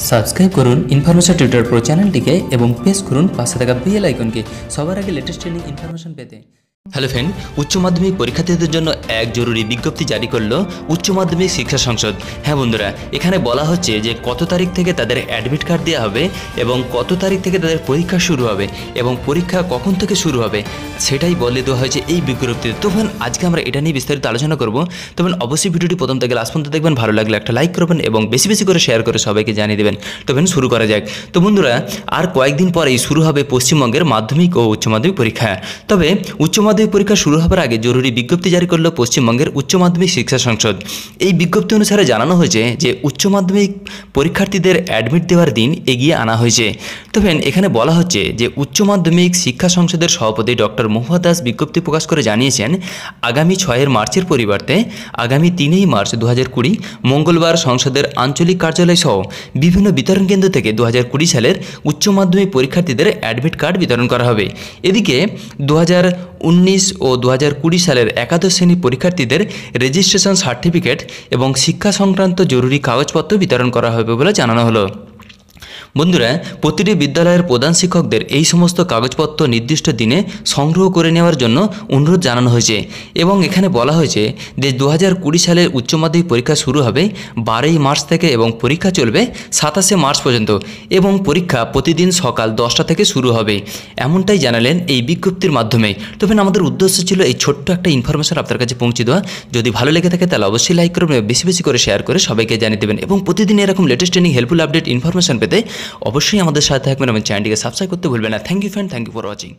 Subscribe করুন information tutor pro চ্যানেলটিকে এবং প্রেস করুন পাশে থাকা বেল আইকনকে সবার আগে লেটেস্ট ট্রেনিং ইনফরমেশন পেতে। হ্যালো ফ্রেন্ড, উচ্চ মাধ্যমিক পরীক্ষার্থীদের জন্য এক জরুরি বিজ্ঞপ্তি জারি করলো উচ্চ মাধ্যমিক শিক্ষা সংসদ। হ্যাঁ বন্ধুরা, এখানে বলা হচ্ছে যে কত তারিখ থেকে তাদের অ্যাডমিট কার্ড দেওয়া হবে এবং কত তারিখ থেকে তাদের পরীক্ষা শুরু হবে এবং পরীক্ষা কখন থেকে শুরু হবে সেটাই বলে দেওয়া হয়েছে এই বিজ্ঞপ্তিতে। তো ফ্রেন্ড, আজকে আমরা এটা নিয়ে বিস্তারিত আলোচনা করব। তবে অবশ্যই ভিডিওটি প্রথম থেকে লাস্ট পর্যন্ত দেখবেন, ভালো লাগলে একটা লাইক করবেন এবং বেশি বেশি করে শেয়ার করে সবাইকে জানিয়ে দেবেন। তো ফ্রেন্ড, শুরু করা যাক। তো বন্ধুরা, আর কয়েকদিন পরেই শুরু হবে পশ্চিমবঙ্গের মাধ্যমিক ও উচ্চ মাধ্যমিক পরীক্ষা। তবে উচ্চ মাধ্যমিক পরীক্ষা শুরু হবার আগে জরুরি বিজ্ঞপ্তি জারি করল পশ্চিমবঙ্গের উচ্চ মাধ্যমিক শিক্ষা সংসদ। এই বিজ্ঞপ্তি অনুসারে জানানো হয়েছে যে উচ্চ মাধ্যমিক পরীক্ষার্থীদের অ্যাডমিট দেওয়ার দিন এগিয়ে আনা হয়েছে। তবে এখানে বলা হচ্ছে যে উচ্চ মাধ্যমিক শিক্ষা সংসদের সভাপতি ডক্টর মহুয়া দাস বিজ্ঞপ্তি প্রকাশ করে জানিয়েছেন, আগামী 6 মার্চের পরিবর্তে আগামী 3 মার্চ 2020 মঙ্গলবার সংসদের আঞ্চলিক কার্যালয় সহ বিভিন্ন বিতরণ কেন্দ্র থেকে 2020 সালের উচ্চ মাধ্যমিক পরীক্ষার্থীদের অ্যাডমিট কার্ড বিতরণ করা হবে। এদিকে 2019 ও 2020 সালের একাদশ শ্রেণী পরীক্ষার্থীদের রেজিস্ট্রেশন সার্টিফিকেট এবং শিক্ষা সংক্রান্ত জরুরি কাগজপত্র বিতরণ করা হবে বলে জানানো হলো। বন্ধুরা, প্রতিটি বিদ্যালয়ের প্রধান শিক্ষকদের এই সমস্ত কাগজপত্র নির্দিষ্ট দিনে সংগ্রহ করে নেওয়ার জন্য অনুরোধ জানানো হয়েছে এবং এখানে বলা হয়েছে যে 2020 সালের উচ্চ মাধ্যমিক পরীক্ষা শুরু হবে 12 মার্চ থেকে এবং পরীক্ষা চলবে 27 মার্চ পর্যন্ত এবং পরীক্ষা প্রতিদিন সকাল 10টা থেকে শুরু হবে, এমনটাই জানালেন এই বিজ্ঞপ্তির মাধ্যমে। তবে আমাদের উদ্দেশ্য ছিল এই ছোট্ট একটা ইনফরমেশন আপনার কাছে পৌঁছে দেওয়া। যদি ভালো লেগে থাকে তাহলে অবশ্যই লাইক করবেন, বেশি বেশি করে শেয়ার করে সবাইকে জানিয়ে দেবেন এবং প্রতিদিন এরকম latest training helpful update information পেতে অবশ্যই আমাদের সাথে থাকবেন এবং চ্যানেলটিকে সাবস্ক্রাইব করতে ভুলবেন না। Thank you friend, thank you for watching.